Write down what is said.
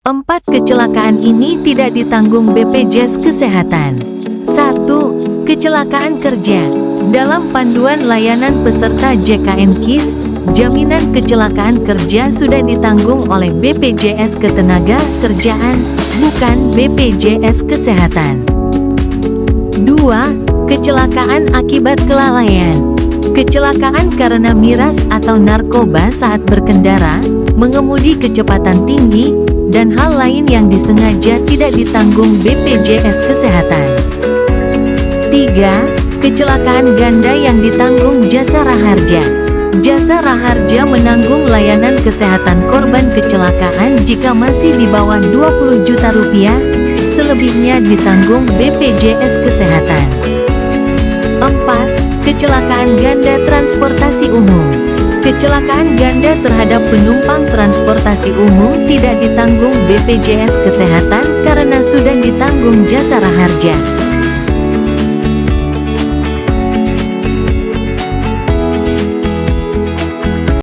4 kecelakaan ini tidak ditanggung BPJS Kesehatan. 1. Kecelakaan kerja. Dalam panduan layanan peserta JKN KIS, jaminan kecelakaan kerja sudah ditanggung oleh BPJS Ketenagakerjaan, bukan BPJS Kesehatan. 2. Kecelakaan akibat kelalaian. Kecelakaan karena miras atau narkoba saat berkendara, mengemudi kecepatan tinggi, dan hal lain yang disengaja tidak ditanggung BPJS Kesehatan. 3. Kecelakaan ganda yang ditanggung Jasa Raharja. Jasa Raharja menanggung layanan kesehatan korban kecelakaan jika masih di bawah 20 juta rupiah, selebihnya ditanggung BPJS Kesehatan. 4. Kecelakaan ganda transportasi umum. Kecelakaan ganda terhadap penumpang transportasi umum tidak ditanggung BPJS Kesehatan karena sudah ditanggung Jasa Raharja.